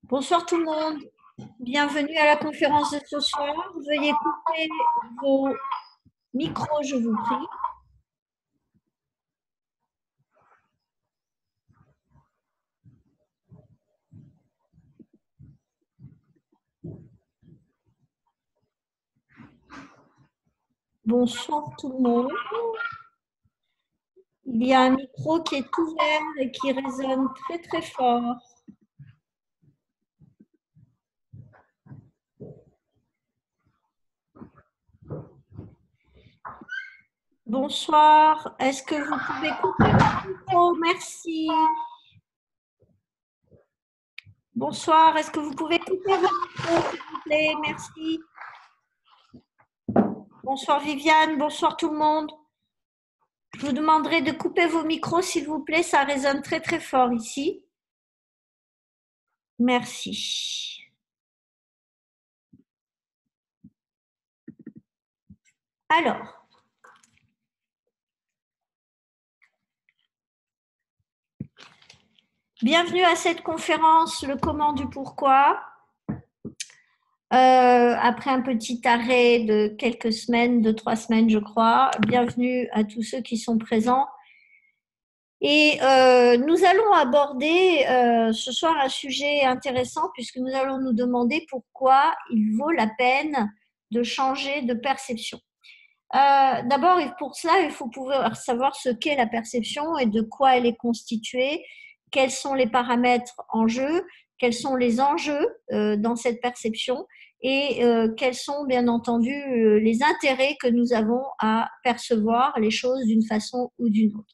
Bonsoir tout le monde. Bienvenue à la conférence de ce soir. Veuillez couper vos micros, je vous prie. Bonsoir tout le monde. Il y a un micro qui est ouvert et qui résonne très très fort. Bonsoir. Est-ce que vous pouvez couper votre micro? Merci. Bonsoir. Est-ce que vous pouvez couper votre micro, s'il vous plaît? Merci. Bonsoir Viviane. Bonsoir tout le monde. Je vous demanderai de couper vos micros, s'il vous plaît. Ça résonne très très fort ici. Merci. Alors, bienvenue à cette conférence, le comment du pourquoi. Après un petit arrêt de quelques semaines, de 3 semaines, je crois. Bienvenue à tous ceux qui sont présents. Et nous allons aborder ce soir un sujet intéressant puisque nous allons nous demander pourquoi il vaut la peine de changer de perception. D'abord, pour cela, il faut pouvoir savoir ce qu'est la perception et de quoi elle est constituée, quels sont les paramètres en jeu, quels sont les enjeux dans cette perception et quels sont bien entendu les intérêts que nous avons à percevoir les choses d'une façon ou d'une autre.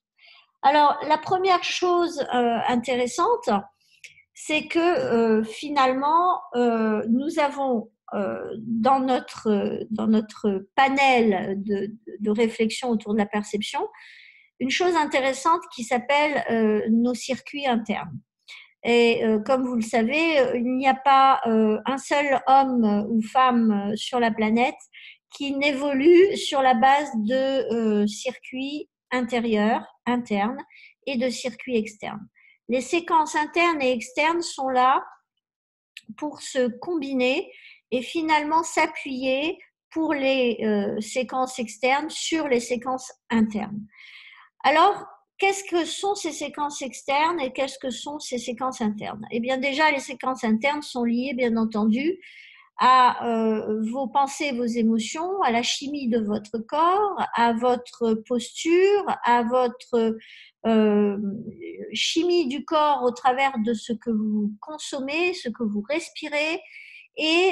Alors, la première chose intéressante, c'est que finalement, nous avons dans notre panel de réflexion autour de la perception, une chose intéressante qui s'appelle nos circuits internes. Et comme vous le savez, il n'y a pas un seul homme ou femme sur la planète qui n'évolue sur la base de circuits intérieurs, internes, et de circuits externes. Les séquences internes et externes sont là pour se combiner et finalement s'appuyer pour les séquences externes sur les séquences internes. Alors, qu'est-ce que sont ces séquences externes et qu'est-ce que sont ces séquences internes? Eh bien, déjà, les séquences internes sont liées, bien entendu, à vos pensées, vos émotions, à la chimie de votre corps, à votre posture, à votre chimie du corps au travers de ce que vous consommez, ce que vous respirez, et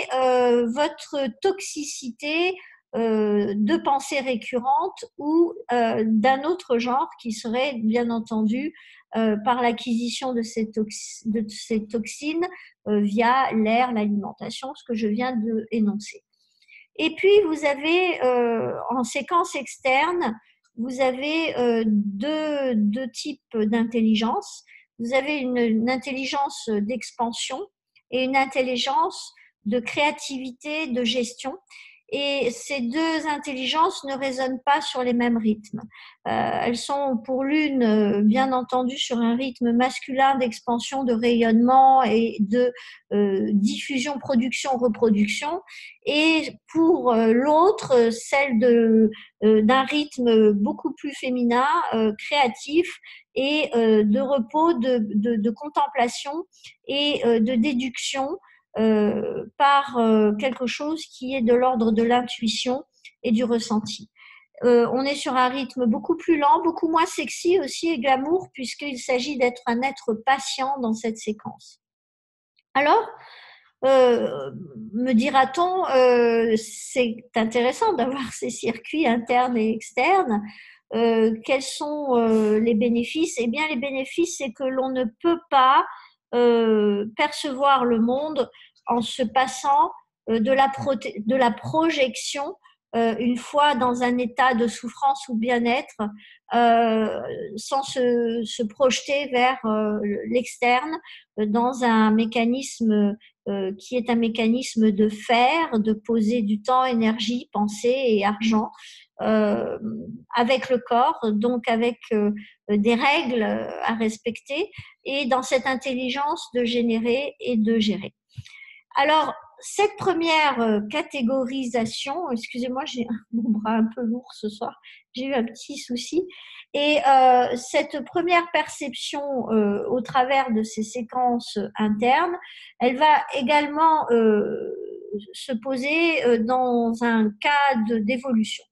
votre toxicité de pensées récurrentes ou d'un autre genre qui serait bien entendu par l'acquisition de ces toxines via l'air, l'alimentation, ce que je viens de énoncer. Et puis vous avez en séquence externe, vous avez deux types d'intelligence. Vous avez une intelligence d'expansion et une intelligence de créativité, de gestion. Et ces deux intelligences ne résonnent pas sur les mêmes rythmes. Elles sont pour l'une, bien entendu, sur un rythme masculin d'expansion, de rayonnement et de diffusion, production, reproduction, et pour l'autre, celle d'un rythme beaucoup plus féminin, créatif et de repos, de contemplation et de déduction par quelque chose qui est de l'ordre de l'intuition et du ressenti. On est sur un rythme beaucoup plus lent, beaucoup moins sexy aussi et glamour, puisqu'il s'agit d'être un être patient dans cette séquence. Alors, me dira-t-on, c'est intéressant d'avoir ces circuits internes et externes. Quels sont les bénéfices? Eh bien, les bénéfices, c'est que l'on ne peut pas percevoir le monde en se passant de la projection une fois dans un état de souffrance ou bien-être, sans se projeter vers l'externe dans un mécanisme qui est un mécanisme de faire, de poser du temps, énergie, pensée et argent avec le corps, donc avec des règles à respecter, et dans cette intelligence de générer et de gérer. Alors, cette première catégorisation, excusez-moi, j'ai mon bras un peu lourd ce soir, j'ai eu un petit souci, et cette première perception au travers de ces séquences internes, elle va également se poser dans un cas d'évolution.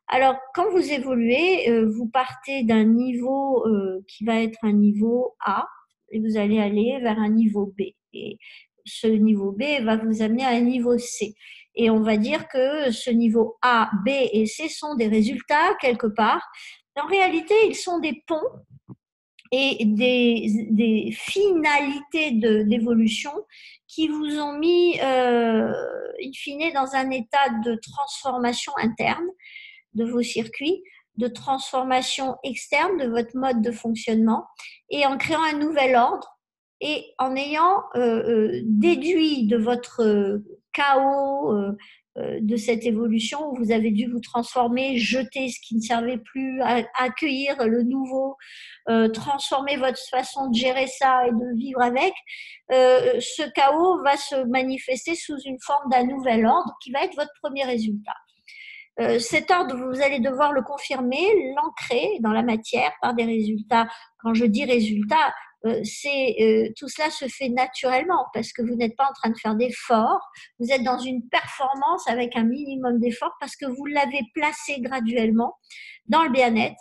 Alors, quand vous évoluez, vous partez d'un niveau qui va être un niveau A et vous allez aller vers un niveau B. Et ce niveau B va vous amener à un niveau C. Et on va dire que ce niveau A, B et C sont des résultats quelque part. En réalité, ils sont des ponts et des finalités d'évolution qui vous ont mis, in fine, dans un état de transformation interne de vos circuits, de transformation externe de votre mode de fonctionnement et en créant un nouvel ordre et en ayant déduit de votre chaos de cette évolution où vous avez dû vous transformer, jeter ce qui ne servait plus, accueillir le nouveau, transformer votre façon de gérer ça et de vivre avec, ce chaos va se manifester sous une forme d'un nouvel ordre qui va être votre premier résultat. Cet ordre, vous allez devoir le confirmer, l'ancrer dans la matière par des résultats. Quand je dis résultats, tout cela se fait naturellement parce que vous n'êtes pas en train de faire d'efforts, vous êtes dans une performance avec un minimum d'efforts parce que vous l'avez placé graduellement dans le bien-être.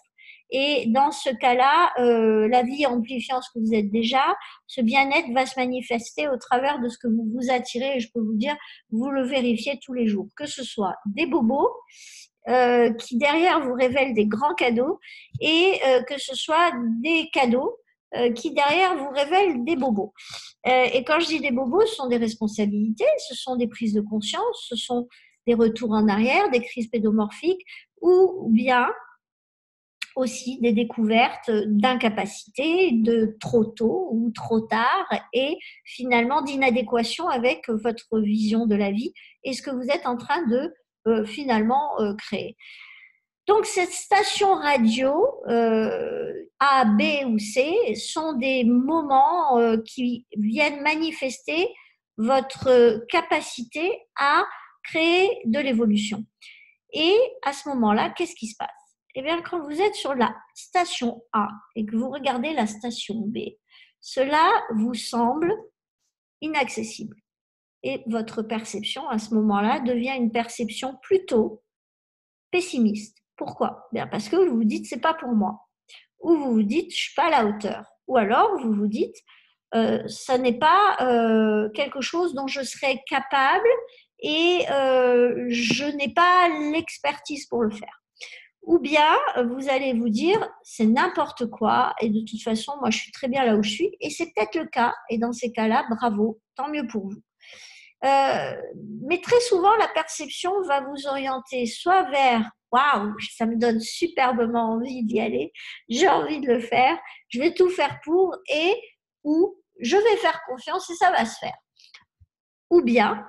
Et dans ce cas-là, la vie amplifiant ce que vous êtes déjà, ce bien-être va se manifester au travers de ce que vous vous attirez. Et je peux vous dire, vous le vérifiez tous les jours, que ce soit des bobos qui derrière vous révèlent des grands cadeaux et que ce soit des cadeaux qui derrière vous révèlent des bobos. Et quand je dis des bobos, ce sont des responsabilités, ce sont des prises de conscience, ce sont des retours en arrière, des crises pédomorphiques ou bien aussi des découvertes d'incapacité, de trop tôt ou trop tard et finalement d'inadéquation avec votre vision de la vie et ce que vous êtes en train de finalement créer. Donc cette station radio A, B ou C sont des moments qui viennent manifester votre capacité à créer de l'évolution. Et à ce moment-là, qu'est-ce qui se passe? Eh bien, quand vous êtes sur la station A et que vous regardez la station B, cela vous semble inaccessible. Et votre perception, à ce moment-là, devient une perception plutôt pessimiste. Pourquoi? Bien, parce que vous vous dites, c'est pas pour moi. Ou vous vous dites, je suis pas à la hauteur. Ou alors, vous vous dites, ça n'est pas quelque chose dont je serais capable et je n'ai pas l'expertise pour le faire. Ou bien, vous allez vous dire, c'est n'importe quoi, et de toute façon, moi, je suis très bien là où je suis, et c'est peut-être le cas, et dans ces cas-là, bravo, tant mieux pour vous. Mais très souvent, la perception va vous orienter soit vers waouh, ça me donne superbement envie d'y aller, j'ai envie de le faire, je vais tout faire pour, et ou je vais faire confiance et ça va se faire. Ou bien,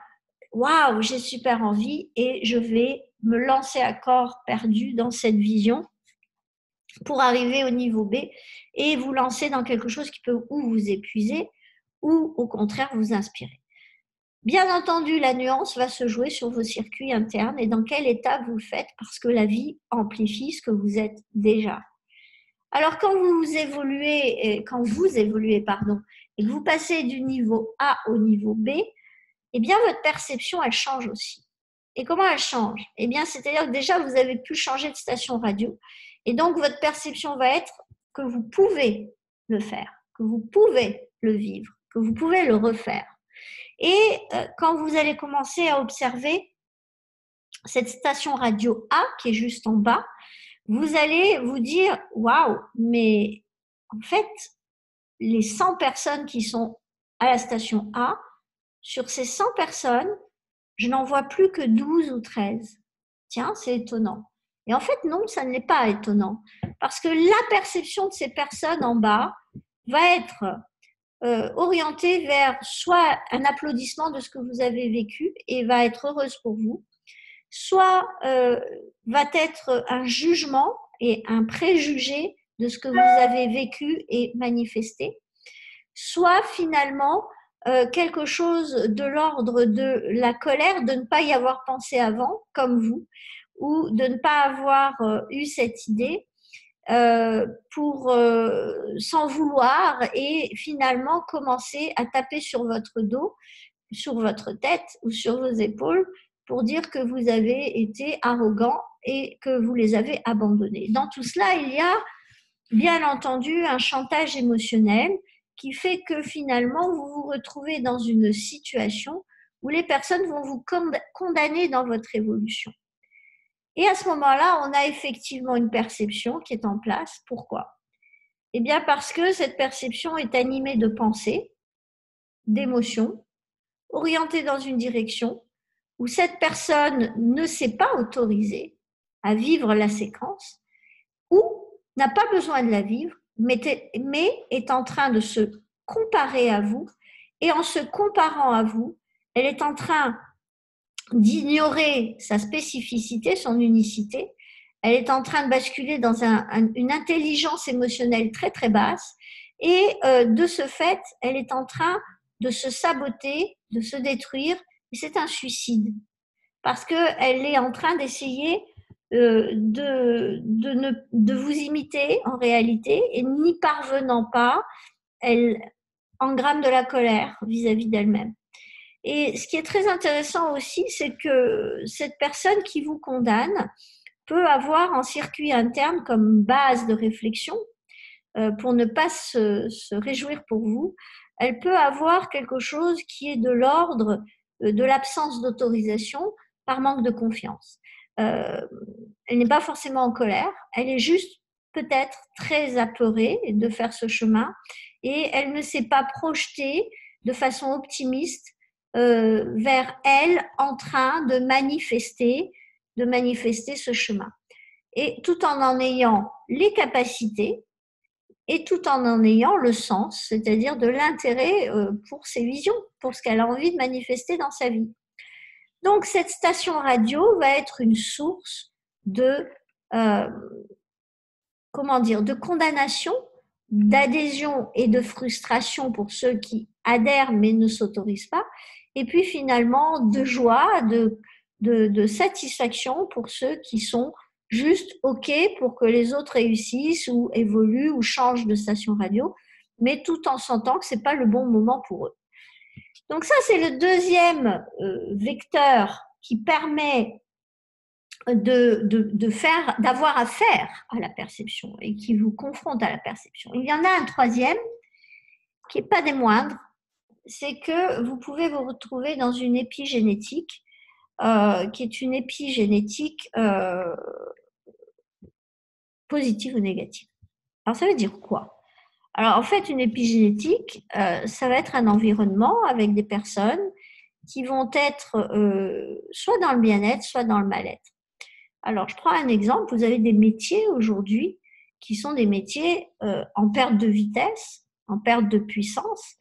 waouh, j'ai super envie et je vais me lancer à corps perdu dans cette vision pour arriver au niveau B et vous lancer dans quelque chose qui peut ou vous épuiser ou au contraire vous inspirer. Bien entendu, la nuance va se jouer sur vos circuits internes et dans quel état vous le faites parce que la vie amplifie ce que vous êtes déjà. Alors quand vous évoluez, et que vous passez du niveau A au niveau B, eh bien votre perception elle change aussi. Et comment elle change? Eh bien, c'est-à-dire que déjà vous avez pu changer de station radio et donc votre perception va être que vous pouvez le faire, que vous pouvez le vivre, que vous pouvez le refaire. Et quand vous allez commencer à observer cette station radio A qui est juste en bas, vous allez vous dire waouh, mais en fait, les 100 personnes qui sont à la station A, sur ces 100 personnes, je n'en vois plus que 12 ou 13. Tiens, c'est étonnant. Et en fait, non, ça n'est pas étonnant. Parce que la perception de ces personnes en bas va être orientée vers soit un applaudissement de ce que vous avez vécu et va être heureuse pour vous, soit va être un jugement et un préjugé de ce que vous avez vécu et manifesté, soit finalement quelque chose de l'ordre de la colère de ne pas y avoir pensé avant, comme vous, ou de ne pas avoir eu cette idée pour s'en vouloir et finalement commencer à taper sur votre dos, sur votre tête ou sur vos épaules pour dire que vous avez été arrogant et que vous les avez abandonnés. Dans tout cela, il y a bien entendu un chantage émotionnel qui fait que finalement vous vous retrouvez dans une situation où les personnes vont vous condamner dans votre évolution. Et à ce moment-là, on a effectivement une perception qui est en place. Pourquoi? Eh bien parce que cette perception est animée de pensées, d'émotions, orientée dans une direction où cette personne ne s'est pas autorisée à vivre la séquence ou n'a pas besoin de la vivre, mais est en train de se comparer à vous. Et en se comparant à vous, elle est en train d'ignorer sa spécificité, son unicité. Elle est en train de basculer dans une intelligence émotionnelle très très basse. Et de ce fait, elle est en train de se saboter, de se détruire. Et c'est un suicide. Parce qu'elle est en train d'essayer de vous imiter en réalité, et n'y parvenant pas, elle engramme de la colère vis-à-vis d'elle-même. Et ce qui est très intéressant aussi, c'est que cette personne qui vous condamne peut avoir en circuit interne comme base de réflexion, pour ne pas se réjouir pour vous, elle peut avoir quelque chose qui est de l'ordre de l'absence d'autorisation par manque de confiance. Elle n'est pas forcément en colère, elle est juste peut-être très apeurée de faire ce chemin et elle ne s'est pas projetée de façon optimiste vers elle en train de manifester ce chemin. Et tout en ayant les capacités et tout en ayant le sens, c'est-à-dire de l'intérêt pour ses visions, pour ce qu'elle a envie de manifester dans sa vie. Donc, cette station radio va être une source de, de condamnation, d'adhésion et de frustration pour ceux qui adhèrent mais ne s'autorisent pas, et puis finalement de joie, de satisfaction pour ceux qui sont juste OK pour que les autres réussissent ou évoluent ou changent de station radio, mais tout en sentant que ce n'est pas le bon moment pour eux. Donc ça, c'est le deuxième vecteur qui permet d'avoir affaire à la perception et qui vous confronte à la perception. Il y en a un troisième qui n'est pas des moindres, c'est que vous pouvez vous retrouver dans une épigénétique qui est une épigénétique positive ou négative. Alors ça veut dire quoi? Alors en fait, une épigénétique, ça va être un environnement avec des personnes qui vont être soit dans le bien-être, soit dans le mal-être. Alors, je prends un exemple. Vous avez des métiers aujourd'hui qui sont des métiers en perte de vitesse, en perte de puissance,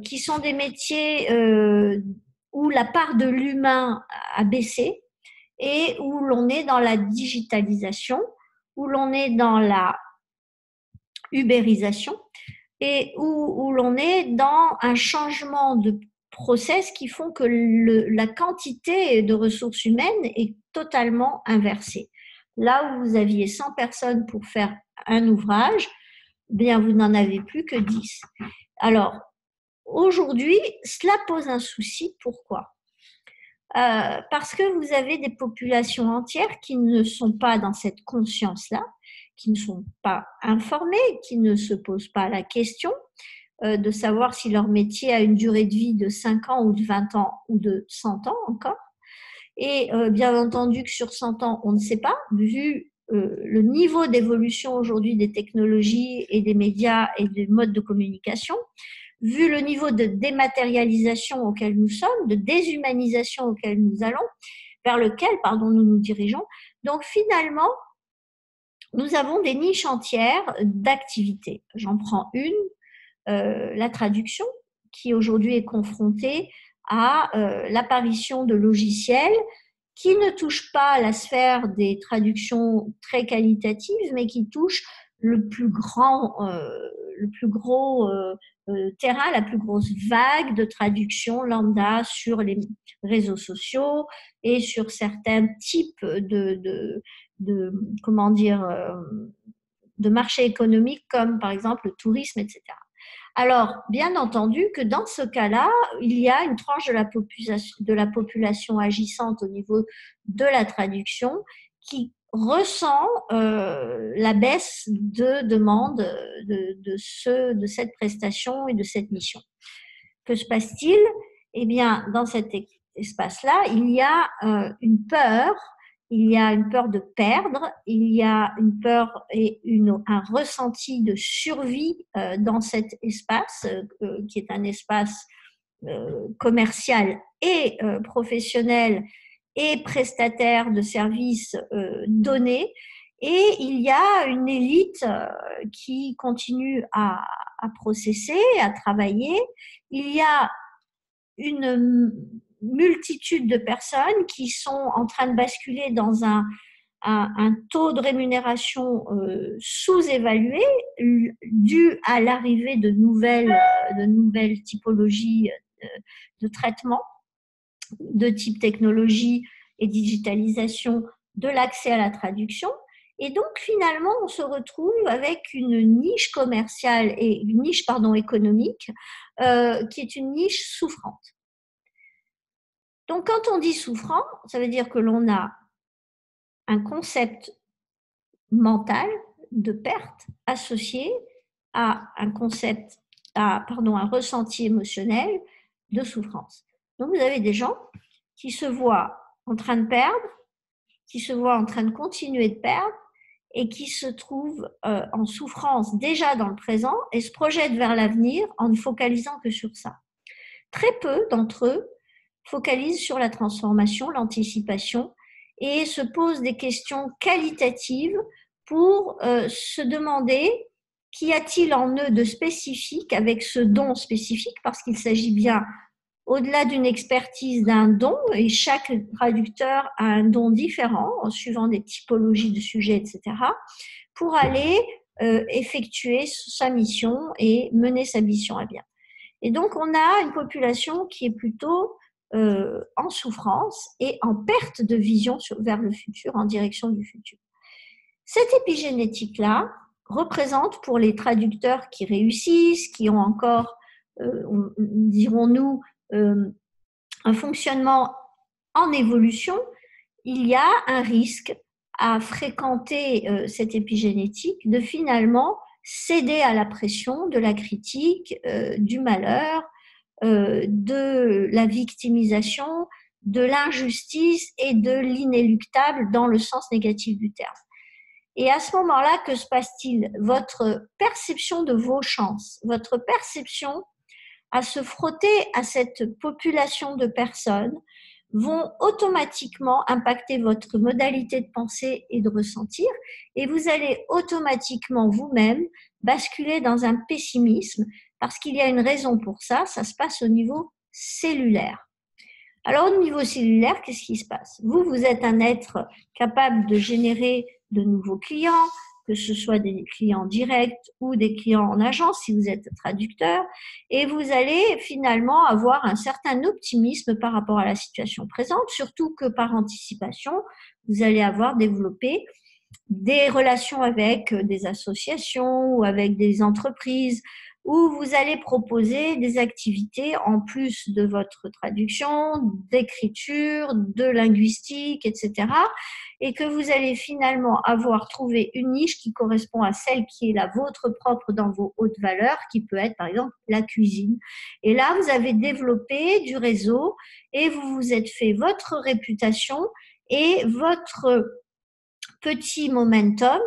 qui sont des métiers où la part de l'humain a baissé et où l'on est dans la digitalisation, où l'on est dans la ubérisation et où l'on est dans un changement de process qui font que la quantité de ressources humaines est totalement inversée. Là où vous aviez 100 personnes pour faire un ouvrage, bien vous n'en avez plus que 10. Alors, aujourd'hui, cela pose un souci. Pourquoi? Parce que vous avez des populations entières qui ne sont pas dans cette conscience-là, qui ne sont pas informées, qui ne se posent pas la question de savoir si leur métier a une durée de vie de 5 ans ou de 20 ans ou de 100 ans encore. Et bien entendu que sur 100 ans, on ne sait pas, vu le niveau d'évolution aujourd'hui des technologies et des médias et des modes de communication, vu le niveau de dématérialisation auquel nous sommes, de déshumanisation auquel nous allons, vers lequel, nous nous dirigeons. Donc finalement, nous avons des niches entières d'activités. J'en prends une, la traduction, qui aujourd'hui est confrontée à l'apparition de logiciels qui ne touchent pas la sphère des traductions très qualitatives, mais qui touchent le plus gros terrain, la plus grosse vague de traduction lambda sur les réseaux sociaux et sur certains types comment dire, de marchés économiques comme par exemple le tourisme, etc. Alors, bien entendu que dans ce cas-là, il y a une tranche de la population agissante au niveau de la traduction qui ressent la baisse de demande de cette prestation et de cette mission. Que se passe-t-il? Eh bien, dans cet espace-là, il y a une peur. Il y a une peur de perdre, il y a une peur et un ressenti de survie dans cet espace, qui est un espace commercial et professionnel et prestataire de services donnés. Et il y a une élite qui continue à processer, à travailler. Il y a une multitude de personnes qui sont en train de basculer dans un taux de rémunération sous-évalué dû à l'arrivée de nouvelles typologies de traitement de type technologie et digitalisation de l'accès à la traduction. Et donc, finalement, on se retrouve avec une niche commerciale et une niche, économique qui est une niche souffrante. Donc, quand on dit souffrant, ça veut dire que l'on a un concept mental de perte associé à un ressenti émotionnel de souffrance. Donc, vous avez des gens qui se voient en train de perdre, qui se voient en train de continuer de perdre et qui se trouvent en souffrance déjà dans le présent et se projettent vers l'avenir en ne focalisant que sur ça. Très peu d'entre eux focalisent sur la transformation, l'anticipation et se posent des questions qualitatives pour se demander qu'y a-t-il en eux de spécifique avec ce don spécifique, parce qu'il s'agit bien, au-delà d'une expertise, d'un don, et chaque traducteur a un don différent en suivant des typologies de sujets, etc., pour aller effectuer sa mission et mener sa mission à bien. Et donc, on a une population qui est plutôt en souffrance et en perte de vision vers le futur, en direction du futur. Cette épigénétique-là représente pour les traducteurs qui réussissent, qui ont encore, dirons-nous, un fonctionnement en évolution, il y a un risque à fréquenter cette épigénétique de finalement céder à la pression de la critique, du malheur, de la victimisation, de l'injustice et de l'inéluctable dans le sens négatif du terme. Et à ce moment-là, que se passe-t-il? Votre perception de vos chances, votre perception à se frotter à cette population de personnes vont automatiquement impacter votre modalité de pensée et de ressentir, et vous allez automatiquement vous-même basculer dans un pessimisme, parce qu'il y a une raison pour ça, ça se passe au niveau cellulaire. Alors au niveau cellulaire, qu'est-ce qui se passe? Vous êtes un être capable de générer de nouveaux clients, que ce soit des clients directs ou des clients en agence si vous êtes traducteur, et vous allez finalement avoir un certain optimisme par rapport à la situation présente, surtout que par anticipation, vous allez avoir développé des relations avec des associations ou avec des entreprises où vous allez proposer des activités en plus de votre traduction, d'écriture, de linguistique, etc. Et que vous allez finalement avoir trouvé une niche qui correspond à celle qui est la vôtre propre dans vos hautes valeurs, qui peut être par exemple la cuisine. Et là, vous avez développé du réseau et vous vous êtes fait votre réputation et votre petit momentum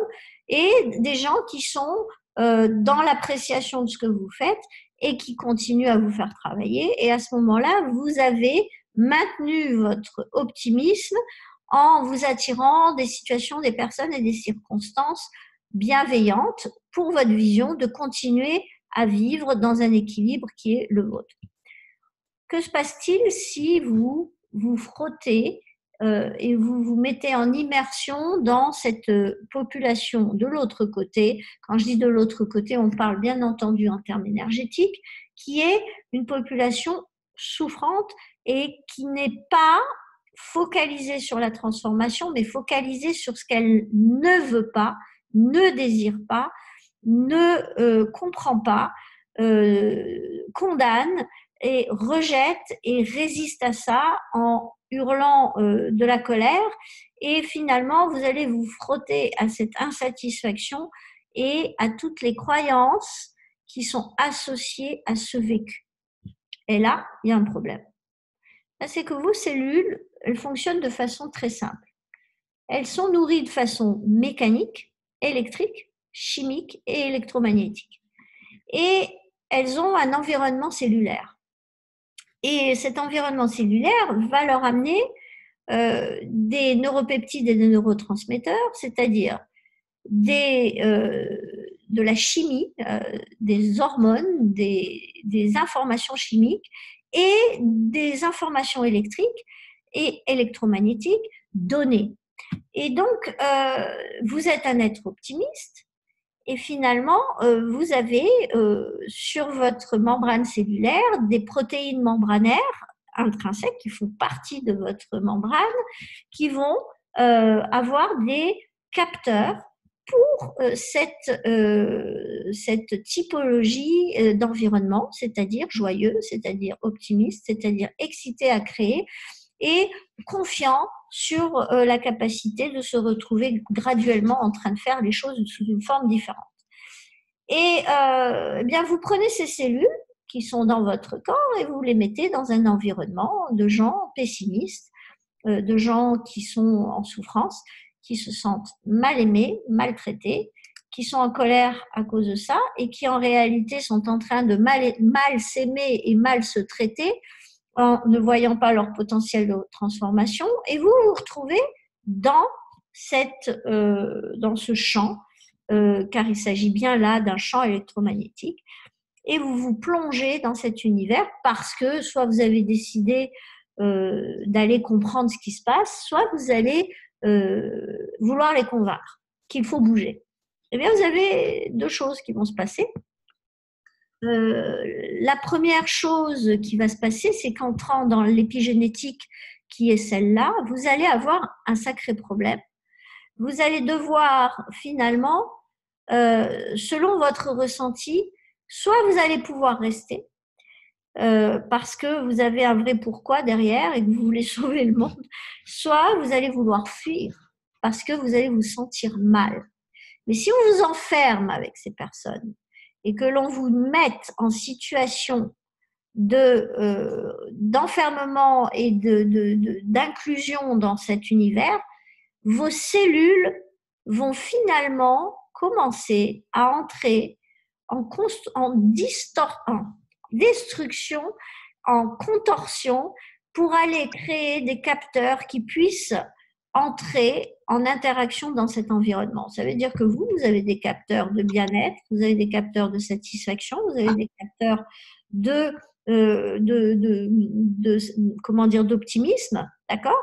et des gens qui sont dans l'appréciation de ce que vous faites et qui continuent à vous faire travailler. Et à ce moment-là, vous avez maintenu votre optimisme en vous attirant des situations, des personnes et des circonstances bienveillantes pour votre vision de continuer à vivre dans un équilibre qui est le vôtre. Que se passe-t-il si vous vous frottez et vous vous mettez en immersion dans cette population de l'autre côté. Quand je dis de l'autre côté, on parle bien entendu en termes énergétiques, qui est une population souffrante et qui n'est pas focalisée sur la transformation, mais focalisée sur ce qu'elle ne veut pas, ne désire pas, ne comprend pas, condamne et rejette et résiste à ça en hurlant de la colère. Et finalement, vous allez vous frotter à cette insatisfaction et à toutes les croyances qui sont associées à ce vécu. Et là, il y a un problème. C'est que vos cellules, elles fonctionnent de façon très simple. Elles sont nourries de façon mécanique, électrique, chimique et électromagnétique. Et elles ont un environnement cellulaire. Et cet environnement cellulaire va leur amener des neuropeptides et des neurotransmetteurs, c'est-à-dire de la chimie, des hormones, des informations chimiques et des informations électriques et électromagnétiques données. Et donc, vous êtes un être optimiste et finalement, vous avez sur votre membrane cellulaire des protéines membranaires intrinsèques qui font partie de votre membrane, qui vont avoir des capteurs pour cette typologie d'environnement, c'est-à-dire joyeux, c'est-à-dire optimiste, c'est-à-dire excité à créer et confiant sur la capacité de se retrouver graduellement en train de faire les choses sous une forme différente. Et eh bien, vous prenez ces cellules qui sont dans votre corps et vous les mettez dans un environnement de gens pessimistes, de gens qui sont en souffrance, qui se sentent mal aimés, maltraités, qui sont en colère à cause de ça et qui en réalité sont en train de mal s'aimer et mal se traiter en ne voyant pas leur potentiel de transformation, et vous vous retrouvez dans ce champ, car il s'agit bien là d'un champ électromagnétique, et vous vous plongez dans cet univers parce que soit vous avez décidé d'aller comprendre ce qui se passe, soit vous allez vouloir les convaincre qu'il faut bouger. Eh bien, vous avez deux choses qui vont se passer. La première chose qui va se passer, c'est qu'entrant dans l'épigénétique qui est celle-là, vous allez avoir un sacré problème. Vous allez devoir finalement, selon votre ressenti, soit vous allez pouvoir rester parce que vous avez un vrai pourquoi derrière et que vous voulez sauver le monde, soit vous allez vouloir fuir parce que vous allez vous sentir mal. Mais si on vous enferme avec ces personnes, et que l'on vous mette en situation d'enfermement et d'inclusion dans cet univers, vos cellules vont finalement commencer à entrer en destruction, en contorsion, pour aller créer des capteurs qui puissent entrer en interaction dans cet environnement. Ça veut dire que vous avez des capteurs de bien-être, vous avez des capteurs de satisfaction, vous avez des capteurs d'optimisme, d'accord ?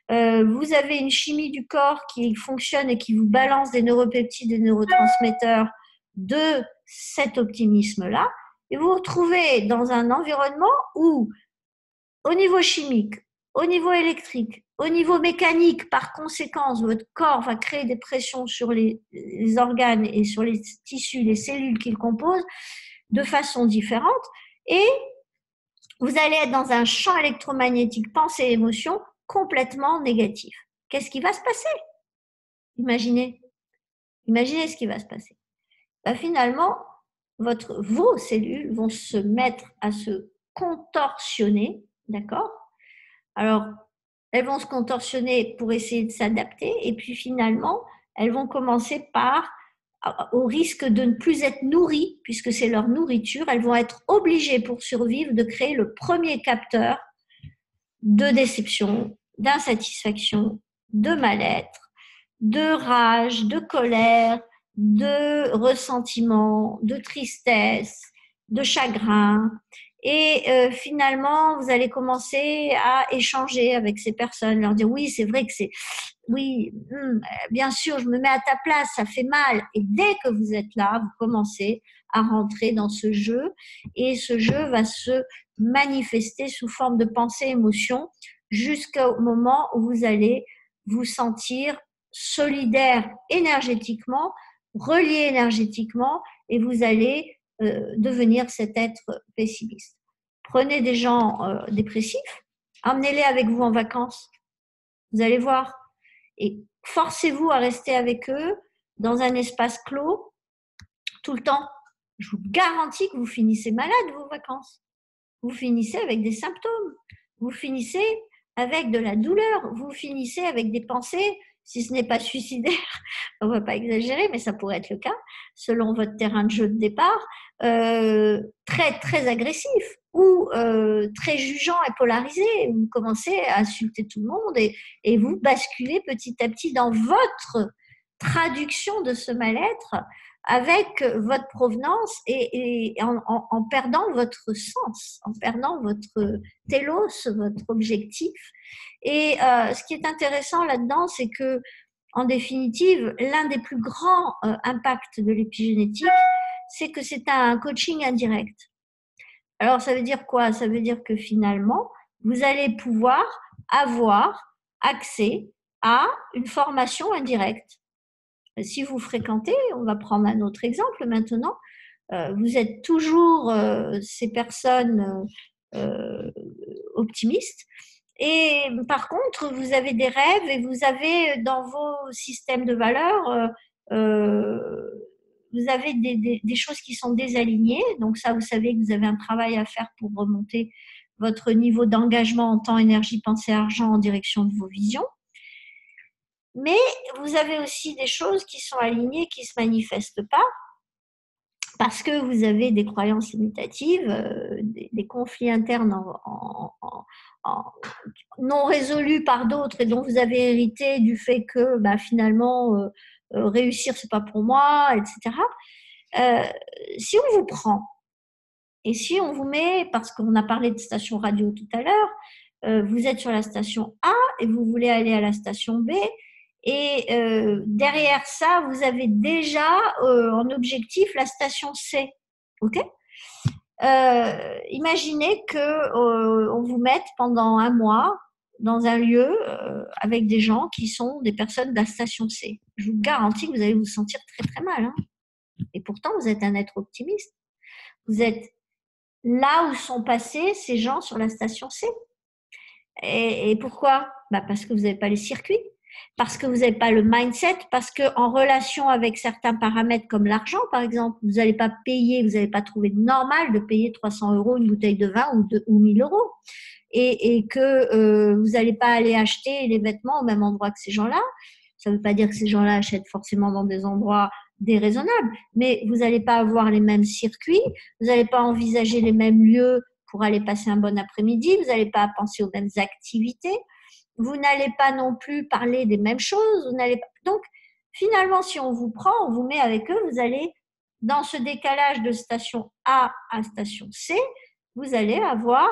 Vous avez une chimie du corps qui fonctionne et qui vous balance des neuropeptides et des neurotransmetteurs de cet optimisme-là, et vous vous retrouvez dans un environnement où, au niveau chimique, au niveau électrique, au niveau mécanique, par conséquence, votre corps va créer des pressions sur les organes et sur les tissus, les cellules qu'il compose de façon différente, et vous allez être dans un champ électromagnétique pensée-émotion complètement négatif. Qu'est-ce qui va se passer ? Imaginez ce qui va se passer. Finalement, vos cellules vont se mettre à se contorsionner, d'accord ? Alors, elles vont se contorsionner pour essayer de s'adapter et puis finalement, elles vont commencer au risque de ne plus être nourries, puisque c'est leur nourriture, elles vont être obligées pour survivre de créer le premier capteur de déception, d'insatisfaction, de mal-être, de rage, de colère, de ressentiment, de tristesse, de chagrin. Et finalement, vous allez commencer à échanger avec ces personnes, leur dire oui, c'est vrai que c'est, oui, bien sûr, je me mets à ta place, ça fait mal. Et dès que vous êtes là, vous commencez à rentrer dans ce jeu et ce jeu va se manifester sous forme de pensée, émotion, jusqu'au moment où vous allez vous sentir solidaire énergétiquement, relié énergétiquement, et vous allez devenir cet être pessimiste. Prenez des gens dépressifs, emmenez-les avec vous en vacances, vous allez voir, et forcez-vous à rester avec eux dans un espace clos tout le temps. Je vous garantis que vous finissez malade vos vacances. Vous finissez avec des symptômes. Vous finissez avec de la douleur. Vous finissez avec des pensées, si ce n'est pas suicidaire, on ne va pas exagérer, mais ça pourrait être le cas, selon votre terrain de jeu de départ, très, très agressif ou très jugeant et polarisé. Vous commencez à insulter tout le monde et vous basculez petit à petit dans votre traduction de ce mal-être avec votre provenance et en perdant votre sens, en perdant votre télos, votre objectif. Et ce qui est intéressant là-dedans, c'est que, en définitive, l'un des plus grands impacts de l'épigénétique, c'est que c'est un coaching indirect. Alors, ça veut dire quoi? Ça veut dire que finalement, vous allez pouvoir avoir accès à une formation indirecte. Si vous fréquentez, on va prendre un autre exemple maintenant, vous êtes toujours ces personnes optimistes et par contre, vous avez des rêves et vous avez dans vos systèmes de valeurs, vous avez des choses qui sont désalignées. Donc ça, vous savez que vous avez un travail à faire pour remonter votre niveau d'engagement en temps, énergie, pensée, argent en direction de vos visions. Mais vous avez aussi des choses qui sont alignées, qui ne se manifestent pas, parce que vous avez des croyances limitatives, des conflits internes non résolus par d'autres et dont vous avez hérité du fait que finalement, réussir, c'est pas pour moi, etc. Si on vous prend et si on vous met, parce qu'on a parlé de station radio tout à l'heure, vous êtes sur la station A et vous voulez aller à la station B, et derrière ça, vous avez déjà en objectif la station C. Ok? Imaginez que on vous mette pendant un mois dans un lieu avec des gens qui sont des personnes de la station C. Je vous garantis que vous allez vous sentir très très mal. Hein. Et pourtant, vous êtes un être optimiste. Vous êtes là où sont passés ces gens sur la station C. Et pourquoi? Parce que vous n'avez pas les circuits, parce que vous n'avez pas le mindset, parce qu'en relation avec certains paramètres comme l'argent, par exemple, vous n'allez pas payer, vous n'allez pas trouver normal de payer 300 € une bouteille de vin ou 1000 €. Et que vous n'allez pas aller acheter les vêtements au même endroit que ces gens-là. Ça ne veut pas dire que ces gens-là achètent forcément dans des endroits déraisonnables, mais vous n'allez pas avoir les mêmes circuits, vous n'allez pas envisager les mêmes lieux pour aller passer un bon après-midi, vous n'allez pas penser aux mêmes activités, vous n'allez pas non plus parler des mêmes choses, vous n'allez pas... Donc, finalement, si on vous prend, on vous met avec eux, vous allez, dans ce décalage de station A à station C, vous allez avoir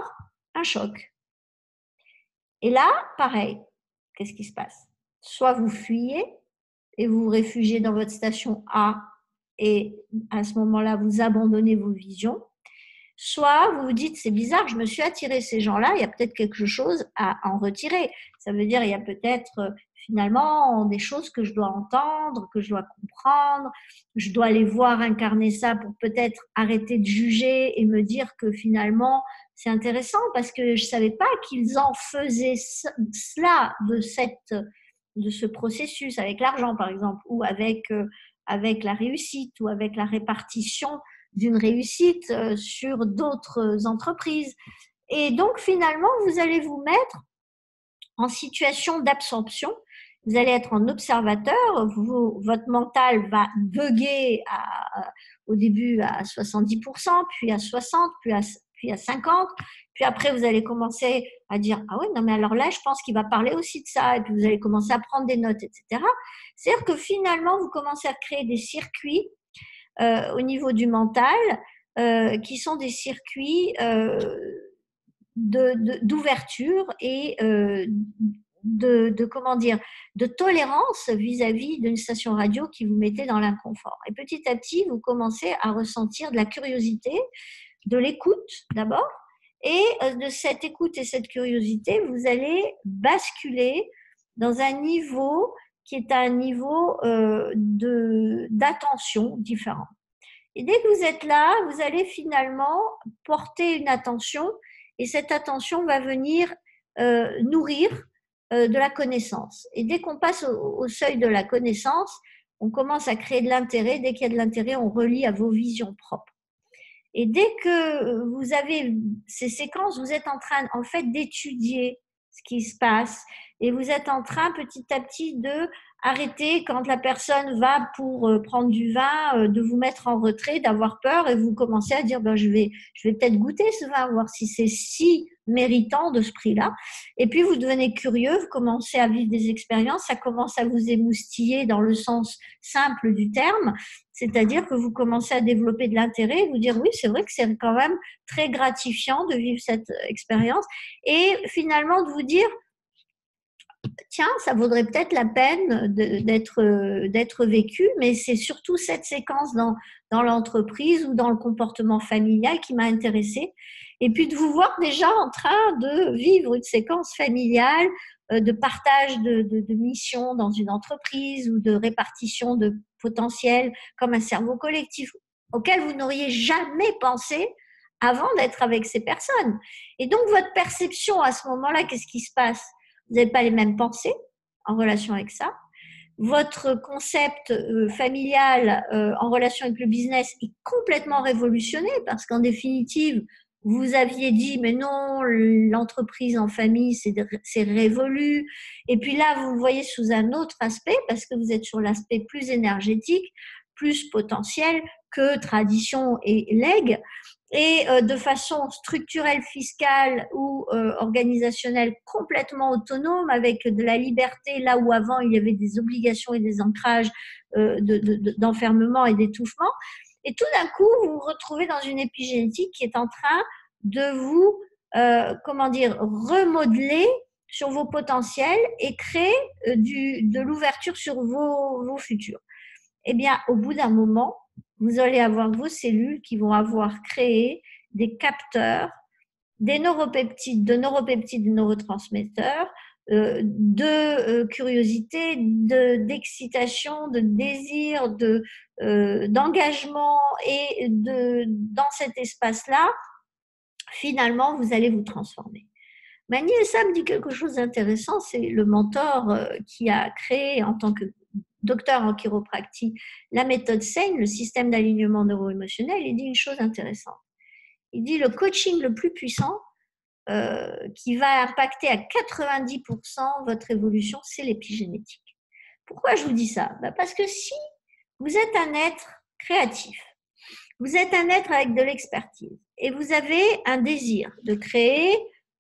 un choc. Et là, pareil, qu'est-ce qui se passe? Soit vous fuyez et vous vous réfugiez dans votre station A et à ce moment-là, vous abandonnez vos visions. Soit vous vous dites, c'est bizarre, je me suis attiré ces gens-là, il y a peut-être quelque chose à en retirer. Ça veut dire, il y a peut-être finalement des choses que je dois entendre, que je dois comprendre, je dois les voir incarner ça pour peut-être arrêter de juger et me dire que finalement, c'est intéressant parce que je ne savais pas qu'ils en faisaient cela de ce processus avec l'argent, par exemple, ou avec la réussite, ou avec la répartition d'une réussite sur d'autres entreprises. Et donc, finalement, vous allez vous mettre en situation d'absorption. Vous allez être en observateur. Votre mental va bugger au début à 70%, puis à 60%, puis à 50%. Puis après, vous allez commencer à dire « Ah oui, non mais alors là, je pense qu'il va parler aussi de ça. » Et puis vous allez commencer à prendre des notes, etc. C'est-à-dire que finalement, vous commencez à créer des circuits au niveau du mental qui sont des circuits d'ouverture et comment dire, de tolérance vis-à-vis d'une station radio qui vous mettait dans l'inconfort. Et petit à petit, vous commencez à ressentir de la curiosité, de l'écoute d'abord, et de cette écoute et cette curiosité, vous allez basculer dans un niveau qui est un niveau d'attention différent. Et dès que vous êtes là, vous allez finalement porter une attention et cette attention va venir nourrir de la connaissance. Et dès qu'on passe au seuil de la connaissance, on commence à créer de l'intérêt. Dès qu'il y a de l'intérêt, on relie à vos visions propres. Et dès que vous avez ces séquences, vous êtes en train, en fait, d'étudier ce qui se passe et vous êtes en train petit à petit de arrêter quand la personne va pour prendre du vin, de vous mettre en retrait, d'avoir peur et vous commencez à dire ben, je vais peut-être goûter ce vin, voir si c'est si méritant de ce prix-là. Et puis vous devenez curieux, vous commencez à vivre des expériences, ça commence à vous émoustiller dans le sens simple du terme, c'est-à-dire que vous commencez à développer de l'intérêt et vous dire oui, c'est vrai que c'est quand même très gratifiant de vivre cette expérience et finalement de vous dire tiens, ça vaudrait peut-être la peine d'être vécu, mais c'est surtout cette séquence dans l'entreprise ou dans le comportement familial qui m'a intéressée. Et puis de vous voir déjà en train de vivre une séquence familiale, de partage de missions dans une entreprise ou de répartition de potentiel comme un cerveau collectif auquel vous n'auriez jamais pensé avant d'être avec ces personnes. Et donc votre perception à ce moment-là, qu'est-ce qui se passe? Vous n'avez pas les mêmes pensées en relation avec ça. Votre concept familial en relation avec le business est complètement révolutionné parce qu'en définitive, vous aviez dit mais non, l'entreprise en famille c'est révolu. Et puis là, vous le voyez sous un autre aspect parce que vous êtes sur l'aspect plus énergétique, plus potentiel que tradition et legs. Et de façon structurelle, fiscale ou organisationnelle complètement autonome, avec de la liberté là où avant il y avait des obligations et des ancrages d'enfermement et d'étouffement. Et tout d'un coup, vous vous retrouvez dans une épigénétique qui est en train de vous, comment dire, remodeler sur vos potentiels et créer de l'ouverture sur vos futurs. Eh bien, au bout d'un moment, vous allez avoir vos cellules qui vont avoir créé des capteurs, des neuropeptides, de neurotransmetteurs, de curiosité, d'excitation, de désir, d'engagement et dans cet espace-là, finalement, vous allez vous transformer. Mani Essa me dit quelque chose d'intéressant, c'est le mentor qui a créé en tant que docteur en chiropractie la méthode SAIN, le système d'alignement neuro-émotionnel. Il dit une chose intéressante. Il dit le coaching le plus puissant qui va impacter à 90% votre évolution, c'est l'épigénétique. Pourquoi je vous dis ça? Parce que si vous êtes un être créatif, vous êtes un être avec de l'expertise et vous avez un désir de créer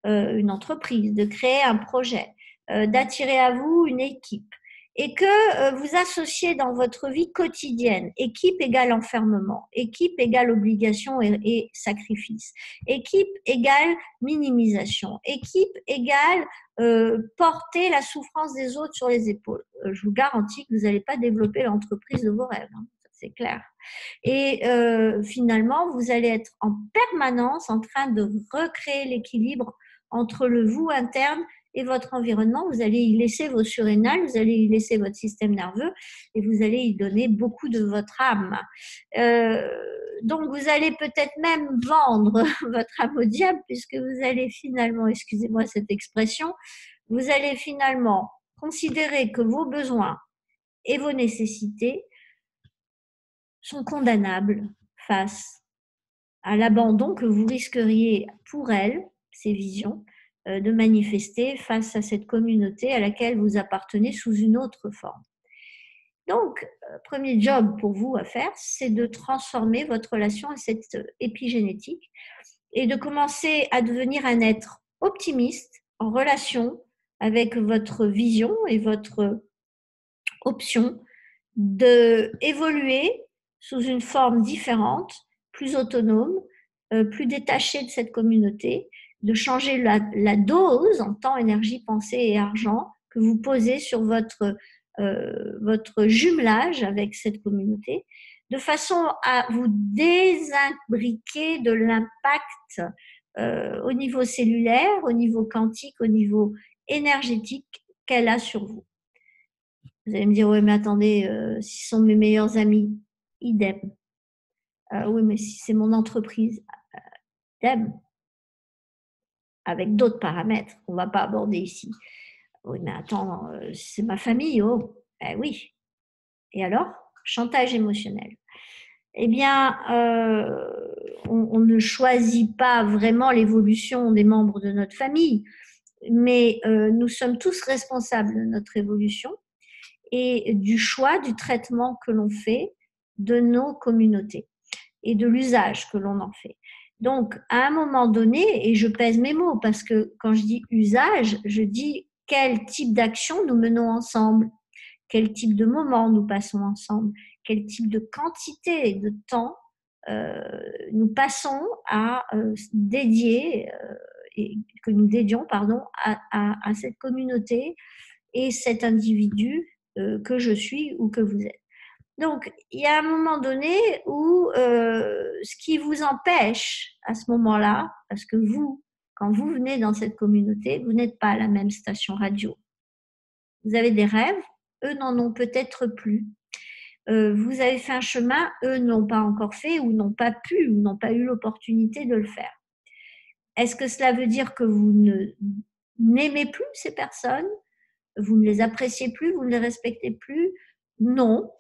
une entreprise, de créer un projet, d'attirer à vous une équipe et que vous associez dans votre vie quotidienne équipe égale enfermement, équipe égale obligation et sacrifice, équipe égale minimisation, équipe égale porter la souffrance des autres sur les épaules. Je vous garantis que vous n'allez pas développer l'entreprise de vos rêves, hein, c'est clair. Et finalement, vous allez être en permanence en train de recréer l'équilibre entre le vous interne et votre environnement. Vous allez y laisser vos surrénales, vous allez y laisser votre système nerveux et vous allez y donner beaucoup de votre âme. Donc, vous allez peut-être même vendre votre âme au diable puisque vous allez finalement, excusez-moi cette expression, vous allez finalement considérer que vos besoins et vos nécessités sont condamnables face à l'abandon que vous risqueriez pour elles, ces visions, de manifester face à cette communauté à laquelle vous appartenez sous une autre forme. Donc, premier job pour vous à faire, c'est de transformer votre relation à cette épigénétique et de commencer à devenir un être optimiste en relation avec votre vision et votre option d'évoluer sous une forme différente plus autonome, plus détaché de cette communauté, de changer la dose en temps, énergie, pensée et argent que vous posez sur votre jumelage avec cette communauté, de façon à vous désimbriquer de l'impact au niveau cellulaire, au niveau quantique, au niveau énergétique qu'elle a sur vous. Vous allez me dire, oui, mais attendez, si ce sont mes meilleurs amis, idem. Oui, mais si c'est mon entreprise, idem. Avec d'autres paramètres qu'on ne va pas aborder ici. Oui, mais attends, c'est ma famille, oh. Eh oui. Et alors? Chantage émotionnel. Eh bien, on ne choisit pas vraiment l'évolution des membres de notre famille, mais nous sommes tous responsables de notre évolution et du choix, du traitement que l'on fait de nos communautés et de l'usage que l'on en fait. Donc, à un moment donné, et je pèse mes mots parce que quand je dis usage, je dis quel type d'action nous menons ensemble, quel type de moment nous passons ensemble, quel type de quantité de temps nous passons à dédier, et que nous dédions pardon, à cette communauté et cet individu que je suis ou que vous êtes. Donc, il y a un moment donné où ce qui vous empêche à ce moment-là, parce que vous, quand vous venez dans cette communauté, vous n'êtes pas à la même station radio. Vous avez des rêves, eux n'en ont peut-être plus. Vous avez fait un chemin, eux n'ont pas encore fait ou n'ont pas pu ou n'ont pas eu l'opportunité de le faire. Est-ce que cela veut dire que vous n'aimez plus ces personnes? Vous ne les appréciez plus? Vous ne les respectez plus? Non.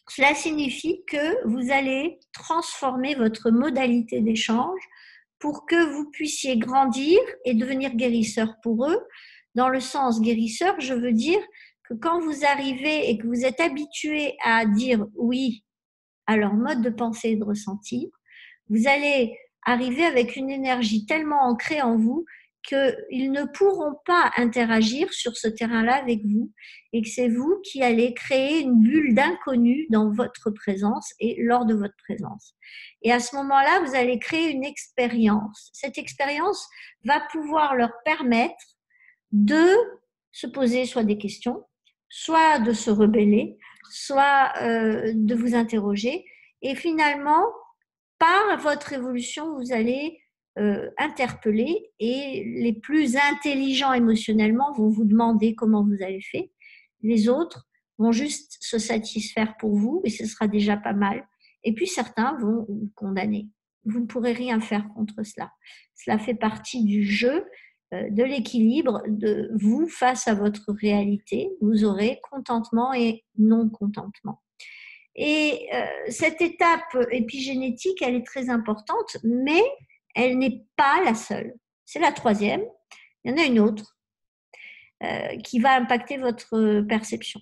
Cela signifie que vous allez transformer votre modalité d'échange pour que vous puissiez grandir et devenir guérisseur pour eux. Dans le sens guérisseur, je veux dire que quand vous arrivez et que vous êtes habitué à dire oui à leur mode de pensée et de ressenti, vous allez arriver avec une énergie tellement ancrée en vous qu'ils ne pourront pas interagir sur ce terrain-là avec vous et que c'est vous qui allez créer une bulle d'inconnu dans votre présence et lors de votre présence. Et à ce moment-là, vous allez créer une expérience. Cette expérience va pouvoir leur permettre de se poser soit des questions, soit de se rebeller, soit de vous interroger. Et finalement, par votre évolution, vous allez interpeller et les plus intelligents émotionnellement vont vous demander comment vous avez fait. Les autres vont juste se satisfaire pour vous et ce sera déjà pas mal. Et puis certains vont vous condamner. Vous ne pourrez rien faire contre cela. Cela fait partie du jeu, de l'équilibre de vous face à votre réalité. Vous aurez contentement et non-contentement. Et cette étape épigénétique, elle est très importante, mais elle n'est pas la seule. C'est la troisième. Il y en a une autre qui va impacter votre perception.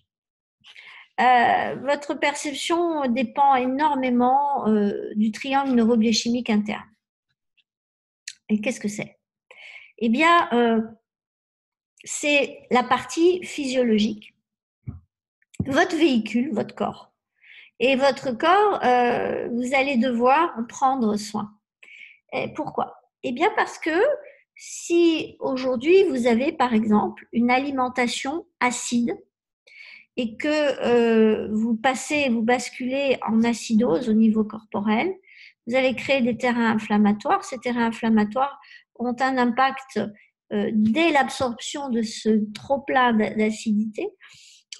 Votre perception dépend énormément du triangle neurobiochimique interne. Et qu'est-ce que c'est? Eh bien, c'est la partie physiologique. Votre véhicule, votre corps. Et votre corps, vous allez devoir en prendre soin. Et pourquoi? Eh bien parce que si aujourd'hui vous avez par exemple une alimentation acide et que vous basculez en acidose au niveau corporel, vous allez créer des terrains inflammatoires. Ces terrains inflammatoires ont un impact dès l'absorption de ce trop-plein d'acidité,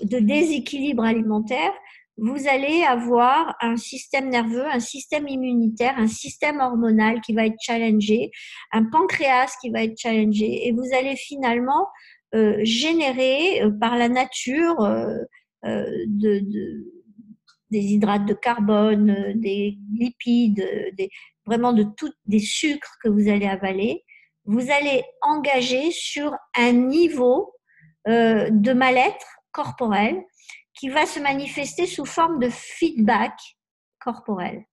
de déséquilibre alimentaire. Vous allez avoir un système nerveux, un système immunitaire, un système hormonal qui va être challengé, un pancréas qui va être challengé, et vous allez finalement générer par la nature des hydrates de carbone, des lipides, vraiment des sucres que vous allez avaler. Vous allez engager sur un niveau de mal-être corporel qui va se manifester sous forme de feedback corporel.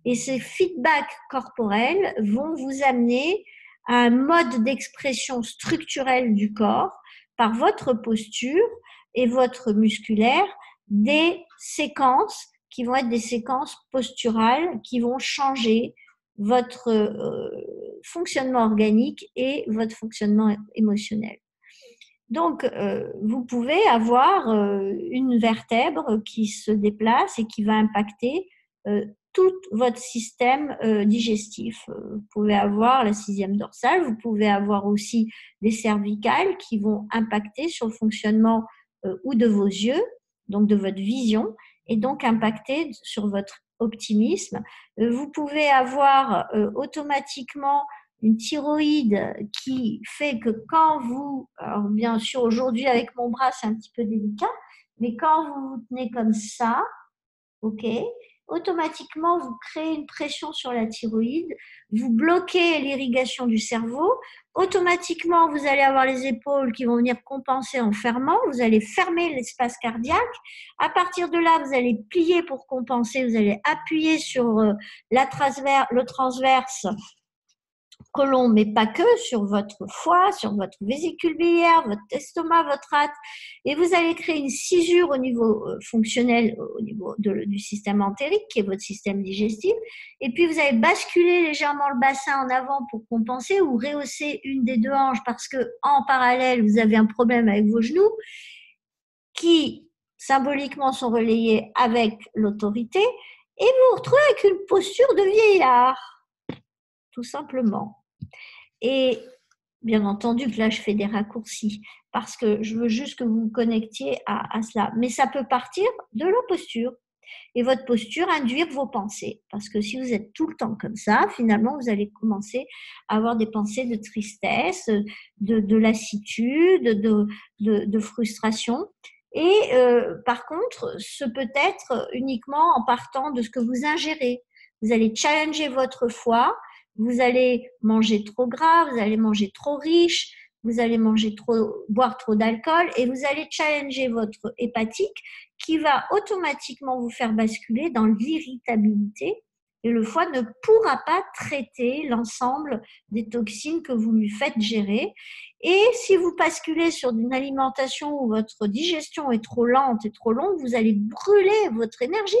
Et ces feedbacks corporels vont vous amener à un mode d'expression structurelle du corps par votre posture et votre musculaire, des séquences qui vont être des séquences posturales qui vont changer votre fonctionnement organique et votre fonctionnement émotionnel. Donc, vous pouvez avoir une vertèbre qui se déplace et qui va impacter tout votre système digestif. Vous pouvez avoir la sixième dorsale, vous pouvez avoir aussi des cervicales qui vont impacter sur le fonctionnement ou de vos yeux, donc de votre vision, et donc impacter sur votre optimisme. Vous pouvez avoir automatiquement une thyroïde qui fait que quand vous, alors bien sûr aujourd'hui avec mon bras c'est un petit peu délicat, mais quand vous vous tenez comme ça, ok, automatiquement vous créez une pression sur la thyroïde, vous bloquez l'irrigation du cerveau, automatiquement vous allez avoir les épaules qui vont venir compenser en fermant, vous allez fermer l'espace cardiaque, à partir de là vous allez plier pour compenser, vous allez appuyer sur le transverse côlon, mais pas que, sur votre foie, sur votre vésicule biliaire, votre estomac, votre rate, et vous allez créer une césure au niveau fonctionnel, au niveau du système entérique, qui est votre système digestif, et puis vous allez basculer légèrement le bassin en avant pour compenser ou rehausser une des deux hanches parce que en parallèle, vous avez un problème avec vos genoux qui symboliquement sont relayés avec l'autorité, et vous vous retrouvez avec une posture de vieillard, tout simplement. Et bien entendu que là, je fais des raccourcis parce que je veux juste que vous vous connectiez à cela. Mais ça peut partir de la posture. Et votre posture induire vos pensées. Parce que si vous êtes tout le temps comme ça, finalement, vous allez commencer à avoir des pensées de tristesse, de lassitude, de frustration. Et par contre, ce peut être uniquement en partant de ce que vous ingérez. Vous allez challenger votre foie. Vous allez manger trop gras, vous allez manger trop riche, vous allez boire trop d'alcool et vous allez challenger votre hépatique qui va automatiquement vous faire basculer dans l'irritabilité et le foie ne pourra pas traiter l'ensemble des toxines que vous lui faites gérer. Et si vous basculez sur une alimentation où votre digestion est trop lente et trop longue, vous allez brûler votre énergie.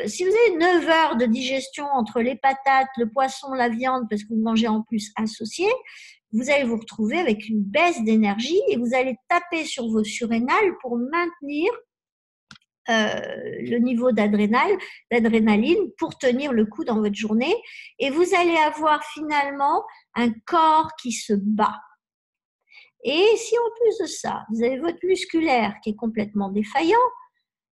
Si vous avez 9 heures de digestion entre les patates, le poisson, la viande, parce que vous mangez en plus associé, vous allez vous retrouver avec une baisse d'énergie et vous allez taper sur vos surrénales pour maintenir le niveau d'adrénaline pour tenir le coup dans votre journée. Et vous allez avoir finalement un corps qui se bat. Et si en plus de ça, vous avez votre musculaire qui est complètement défaillant,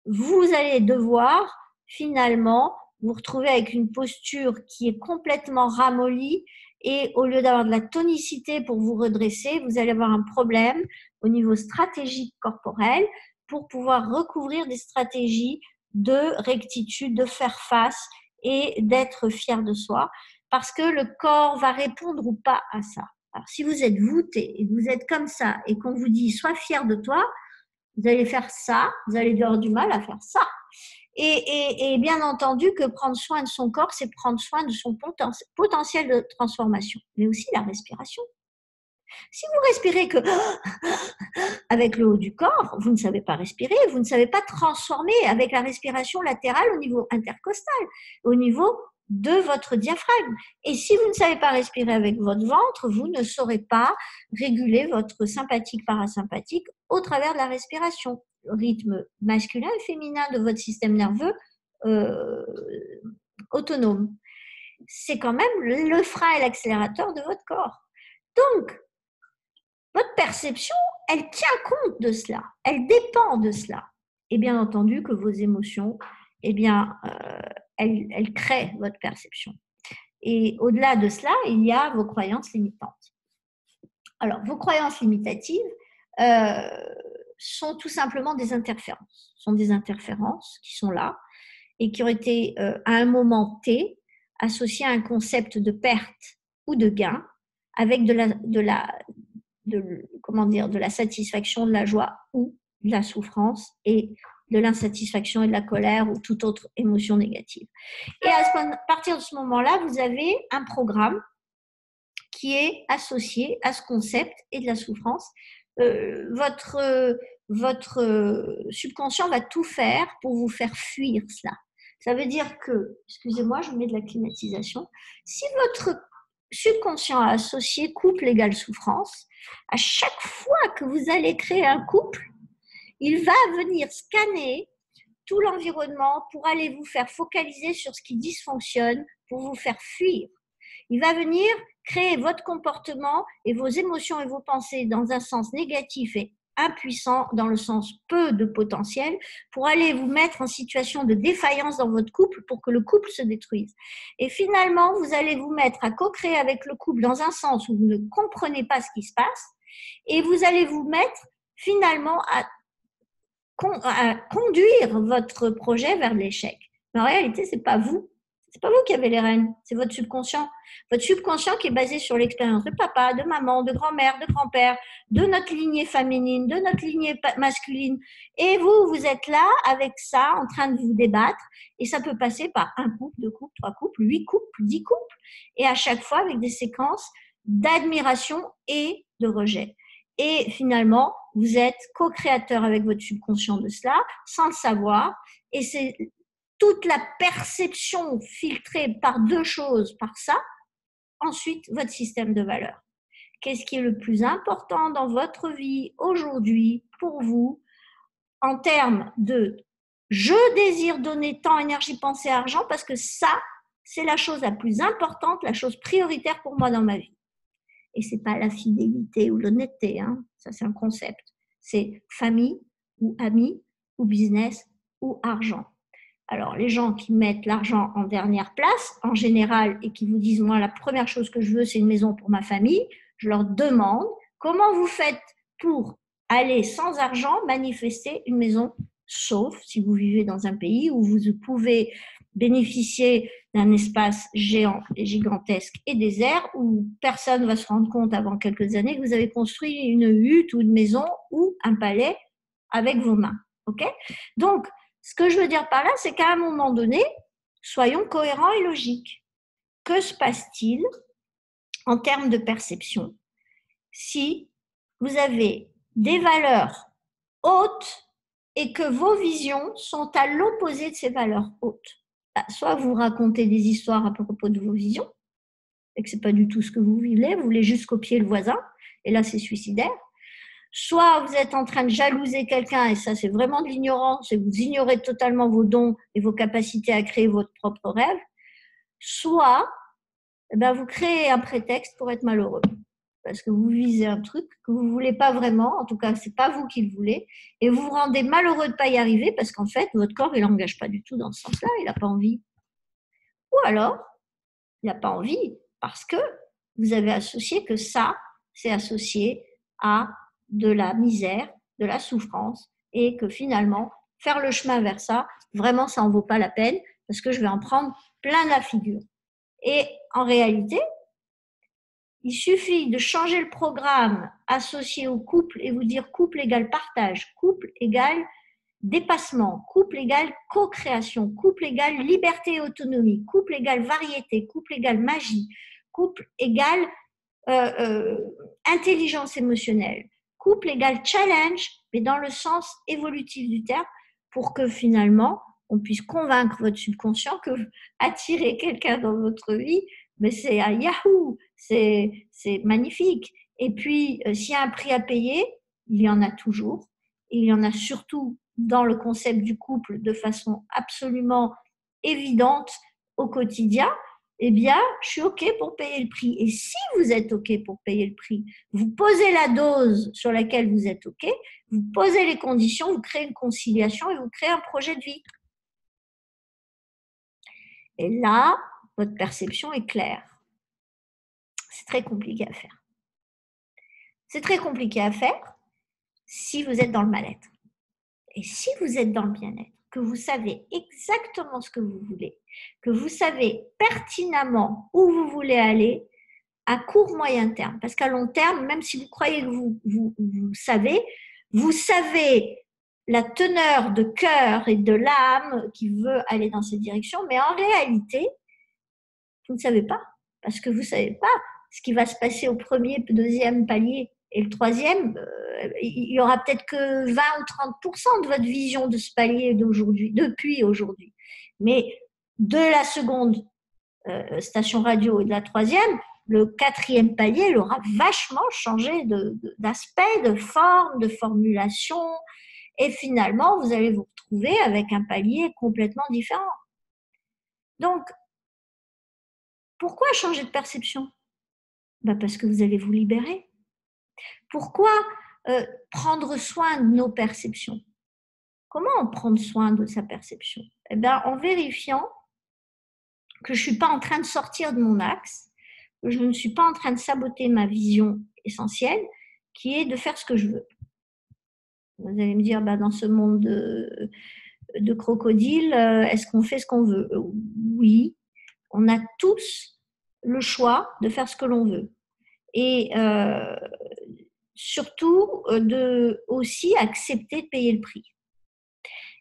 vous allez devoir finalement vous retrouver avec une posture qui est complètement ramollie et au lieu d'avoir de la tonicité pour vous redresser, vous allez avoir un problème au niveau stratégique corporel pour pouvoir recouvrir des stratégies de rectitude, de faire face et d'être fier de soi parce que le corps va répondre ou pas à ça. Alors, si vous êtes voûté et que vous êtes comme ça et qu'on vous dit « sois fier de toi », vous allez faire ça, vous allez avoir du mal à faire ça. Et bien entendu que prendre soin de son corps, c'est prendre soin de son potentiel de transformation, mais aussi la respiration. Si vous respirez que avec le haut du corps, vous ne savez pas respirer, vous ne savez pas transformer avec la respiration latérale au niveau intercostal, au niveau de votre diaphragme. Et si vous ne savez pas respirer avec votre ventre, vous ne saurez pas réguler votre sympathique parasympathique au travers de la respiration. Le rythme masculin et féminin de votre système nerveux autonome. C'est quand même le frein et l'accélérateur de votre corps. Donc, votre perception, elle tient compte de cela, elle dépend de cela. Et bien entendu que vos émotions, eh bien, elles créent votre perception. Et au-delà de cela, il y a vos croyances limitantes. Alors, vos croyances limitatives sont tout simplement des interférences. Ce sont des interférences qui sont là et qui ont été, à un moment T, associées à un concept de perte ou de gain avec de la satisfaction, de la joie ou de la souffrance et de l'insatisfaction et de la colère ou toute autre émotion négative. Et à partir de ce moment-là, vous avez un programme qui est associé à ce concept et de la souffrance votre subconscient va tout faire pour vous faire fuir cela. Ça veut dire que, excusez-moi, je mets de la climatisation, si votre subconscient a associé couple égale souffrance, à chaque fois que vous allez créer un couple, il va venir scanner tout l'environnement pour aller vous faire focaliser sur ce qui dysfonctionne, pour vous faire fuir. Il va venir créer votre comportement et vos émotions et vos pensées dans un sens négatif et impuissant, dans le sens peu de potentiel, pour aller vous mettre en situation de défaillance dans votre couple pour que le couple se détruise. Et finalement, vous allez vous mettre à co-créer avec le couple dans un sens où vous ne comprenez pas ce qui se passe et vous allez vous mettre finalement à conduire votre projet vers l'échec. Mais en réalité, c'est pas vous qui avez les rênes, c'est votre subconscient. Votre subconscient qui est basé sur l'expérience de papa, de maman, de grand-mère, de grand-père, de notre lignée féminine, de notre lignée masculine. Et vous êtes là avec ça, en train de vous débattre. Et ça peut passer par un couple, deux couples, trois couples, 8 couples, 10 couples. Et à chaque fois avec des séquences d'admiration et de rejet. Et finalement, vous êtes co-créateur avec votre subconscient de cela, sans le savoir. Et c'est toute la perception filtrée par deux choses, par ça. Ensuite, votre système de valeurs. Qu'est-ce qui est le plus important dans votre vie aujourd'hui pour vous en termes de je désire donner temps, énergie, pensée, argent parce que ça, c'est la chose la plus importante, la chose prioritaire pour moi dans ma vie. Et c'est pas la fidélité ou l'honnêteté, hein. Ça c'est un concept. C'est famille ou amis ou business ou argent. Alors, les gens qui mettent l'argent en dernière place, en général, et qui vous disent, moi, la première chose que je veux, c'est une maison pour ma famille, je leur demande comment vous faites pour aller sans argent manifester une maison, sauf si vous vivez dans un pays où vous pouvez bénéficier d'un espace géant et gigantesque et désert, où personne ne va se rendre compte avant quelques années que vous avez construit une hutte ou une maison ou un palais avec vos mains. Ok ? Donc, ce que je veux dire par là, c'est qu'à un moment donné, soyons cohérents et logiques. Que se passe-t-il en termes de perception si vous avez des valeurs hautes et que vos visions sont à l'opposé de ces valeurs hautes? Soit vous racontez des histoires à propos de vos visions, et que ce n'est pas du tout ce que vous voulez juste copier le voisin, et là c'est suicidaire. Soit vous êtes en train de jalouser quelqu'un, et ça c'est vraiment de l'ignorance, et vous ignorez totalement vos dons et vos capacités à créer votre propre rêve, soit vous créez un prétexte pour être malheureux, parce que vous visez un truc que vous ne voulez pas vraiment, en tout cas ce n'est pas vous qui le voulez, et vous vous rendez malheureux de ne pas y arriver, parce qu'en fait votre corps il n'engage pas du tout dans ce sens-là, il n'a pas envie. Ou alors, il n'a pas envie, parce que vous avez associé que ça, c'est associé à de la misère, de la souffrance, et que finalement, faire le chemin vers ça, vraiment, ça n'en vaut pas la peine, parce que je vais en prendre plein la figure. Et en réalité, il suffit de changer le programme associé au couple et vous dire couple égale partage, couple égale dépassement, couple égale co-création, couple égale liberté et autonomie, couple égale variété, couple égale magie, couple égale intelligence émotionnelle, couple égale challenge, mais dans le sens évolutif du terme, pour que finalement, on puisse convaincre votre subconscient que attirer quelqu'un dans votre vie, mais c'est un Yahoo, c'est magnifique. Et puis, s'il y a un prix à payer, il y en a toujours, et il y en a surtout dans le concept du couple de façon absolument évidente au quotidien. Eh bien, je suis OK pour payer le prix. Et si vous êtes OK pour payer le prix, vous posez la dose sur laquelle vous êtes OK, vous posez les conditions, vous créez une conciliation et vous créez un projet de vie. Et là, votre perception est claire. C'est très compliqué à faire. C'est très compliqué à faire si vous êtes dans le mal-être. Et si vous êtes dans le bien-être, que vous savez exactement ce que vous voulez, que vous savez pertinemment où vous voulez aller à court, moyen terme. Parce qu'à long terme, même si vous croyez que vous savez la teneur de cœur et de l'âme qui veut aller dans cette direction, mais en réalité, vous ne savez pas. Parce que vous ne savez pas ce qui va se passer au premier, deuxième palier. Et le troisième, il y aura peut-être que 20 ou 30% de votre vision de ce palier d'aujourd'hui, depuis aujourd'hui. Mais de la seconde station radio et de la troisième, le quatrième palier, il aura vachement changé d'aspect, de forme, de formulation. Et finalement, vous allez vous retrouver avec un palier complètement différent. Donc, pourquoi changer de perception? Parce que vous allez vous libérer. Pourquoi prendre soin de nos perceptions? Comment prendre soin de sa perception? En vérifiant que je ne suis pas en train de sortir de mon axe, que je ne suis pas en train de saboter ma vision essentielle, qui est de faire ce que je veux. Vous allez me dire, dans ce monde de crocodile, est-ce qu'on fait ce qu'on veut? Oui, on a tous le choix de faire ce que l'on veut. Et surtout, de aussi accepter de payer le prix.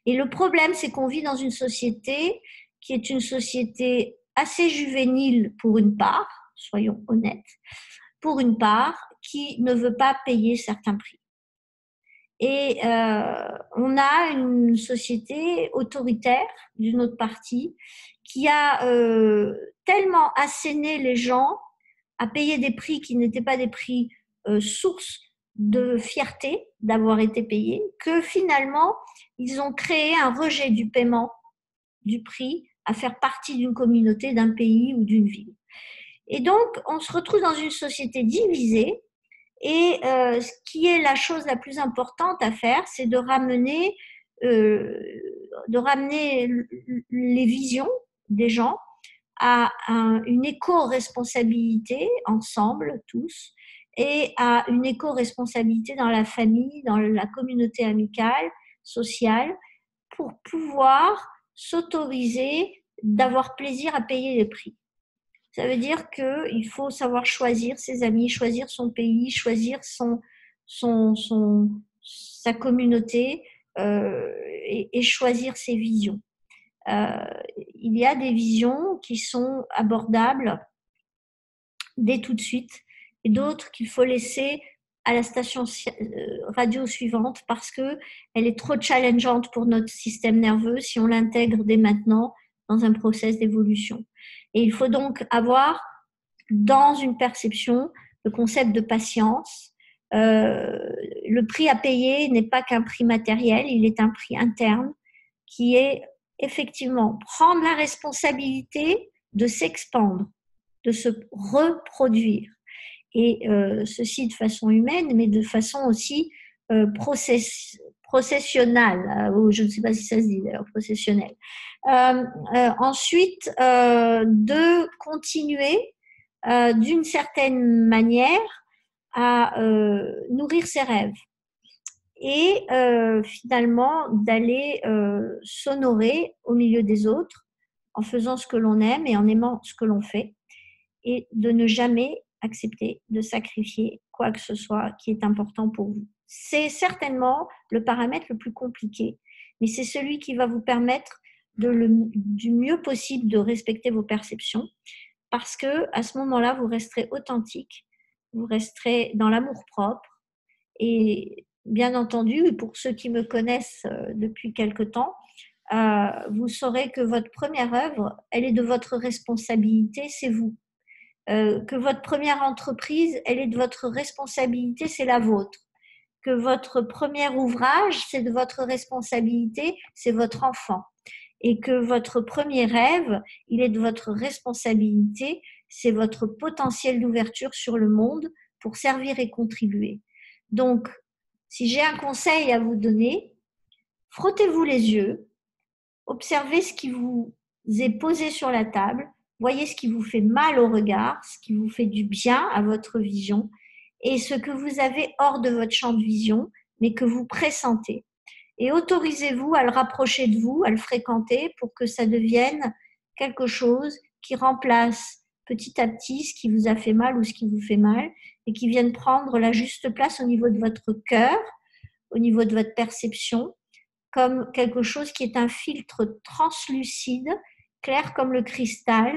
Et le problème, c'est qu'on vit dans une société qui est une société assez juvénile pour une part, soyons honnêtes, pour une part, qui ne veut pas payer certains prix. Et on a une société autoritaire d'une autre partie qui a tellement asséné les gens à payer des prix qui n'étaient pas des prix source de fierté d'avoir été payés, que finalement, ils ont créé un rejet du paiement du prix à faire partie d'une communauté, d'un pays ou d'une ville. Et donc, on se retrouve dans une société divisée et ce qui est la chose la plus importante à faire, c'est de ramener les visions des gens à une éco-responsabilité ensemble, tous, et à une éco-responsabilité dans la famille, dans la communauté amicale, sociale, pour pouvoir s'autoriser d'avoir plaisir à payer les prix. Ça veut dire qu'il faut savoir choisir ses amis, choisir son pays, choisir sa communauté et choisir ses visions. Il y a des visions qui sont abordables dès tout de suite et d'autres qu'il faut laisser à la station radio suivante parce qu'elle est trop challengeante pour notre système nerveux si on l'intègre dès maintenant dans un process d'évolution. Et il faut donc avoir dans une perception le concept de patience. Le prix à payer n'est pas qu'un prix matériel, il est un prix interne qui est effectivement prendre la responsabilité de s'expandre, de se reproduire. Et ceci de façon humaine, mais de façon aussi processionnelle, ou je ne sais pas si ça se dit d'ailleurs, processionnelle. Ensuite, de continuer d'une certaine manière à nourrir ses rêves et finalement d'aller s'honorer au milieu des autres en faisant ce que l'on aime et en aimant ce que l'on fait et de ne jamais accepter de sacrifier quoi que ce soit qui est important pour vous. C'est certainement le paramètre le plus compliqué, mais c'est celui qui va vous permettre du mieux possible de respecter vos perceptions parce que à ce moment-là, vous resterez authentique, vous resterez dans l'amour-propre et bien entendu, pour ceux qui me connaissent depuis quelque temps, vous saurez que votre première œuvre, elle est de votre responsabilité, c'est vous. Que votre première entreprise, elle est de votre responsabilité, c'est la vôtre. Que votre premier ouvrage, c'est de votre responsabilité, c'est votre enfant. Et que votre premier rêve, il est de votre responsabilité, c'est votre potentiel d'ouverture sur le monde pour servir et contribuer. Donc, si j'ai un conseil à vous donner, frottez-vous les yeux, observez ce qui vous est posé sur la table, voyez ce qui vous fait mal au regard, ce qui vous fait du bien à votre vision et ce que vous avez hors de votre champ de vision, mais que vous pressentez. Et autorisez-vous à le rapprocher de vous, à le fréquenter pour que ça devienne quelque chose qui remplace petit à petit ce qui vous a fait mal ou ce qui vous fait mal et qui vienne prendre la juste place au niveau de votre cœur, au niveau de votre perception, comme quelque chose qui est un filtre translucide, clair comme le cristal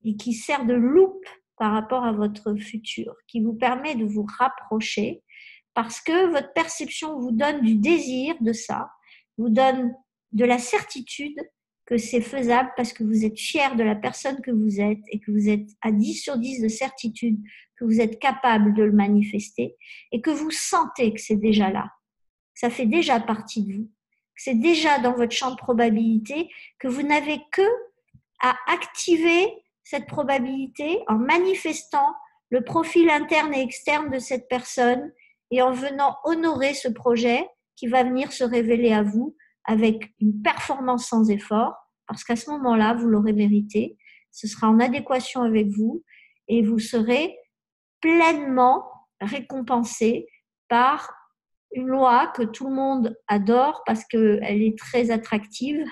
et qui sert de loupe par rapport à votre futur, qui vous permet de vous rapprocher parce que votre perception vous donne du désir de ça, vous donne de la certitude que c'est faisable parce que vous êtes fier de la personne que vous êtes et que vous êtes à 10 sur 10 de certitude que vous êtes capable de le manifester et que vous sentez que c'est déjà là, que ça fait déjà partie de vous, que c'est déjà dans votre champ de probabilité, que vous n'avez que à activer cette probabilité en manifestant le profil interne et externe de cette personne et en venant honorer ce projet qui va venir se révéler à vous avec une performance sans effort, parce qu'à ce moment-là, vous l'aurez mérité, ce sera en adéquation avec vous et vous serez pleinement récompensé par une loi que tout le monde adore parce qu'elle est très attractive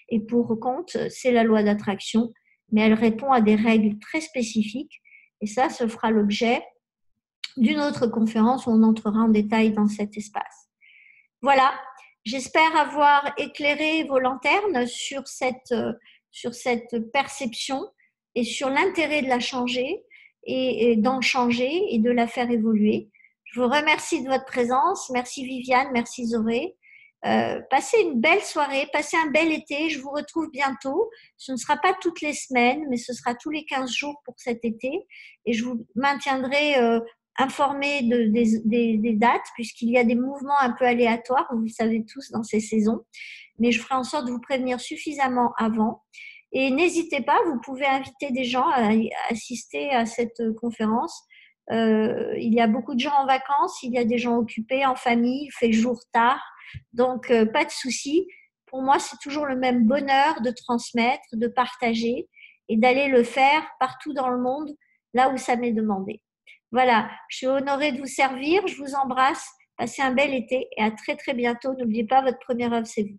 et pour compte, c'est la loi d'attraction, mais elle répond à des règles très spécifiques et ça, ce fera l'objet d'une autre conférence où on entrera en détail dans cet espace. Voilà, j'espère avoir éclairé vos lanternes sur cette perception et sur l'intérêt de la changer et d'en changer et de la faire évoluer. Je vous remercie de votre présence. Merci Viviane, merci Zoré. Passez une belle soirée, passez un bel été. Je vous retrouve bientôt. Ce ne sera pas toutes les semaines, mais ce sera tous les 15 jours pour cet été. Et je vous maintiendrai informé des dates, puisqu'il y a des mouvements un peu aléatoires, vous le savez tous, dans ces saisons. Mais je ferai en sorte de vous prévenir suffisamment avant. Et n'hésitez pas, vous pouvez inviter des gens à assister à cette conférence. Il y a beaucoup de gens en vacances, il y a des gens occupés en famille, il fait jour tard. Donc, pas de souci. Pour moi, c'est toujours le même bonheur de transmettre, de partager et d'aller le faire partout dans le monde, là où ça m'est demandé. Voilà, je suis honorée de vous servir, je vous embrasse, passez un bel été et à très très bientôt. N'oubliez pas, votre première œuvre, c'est vous.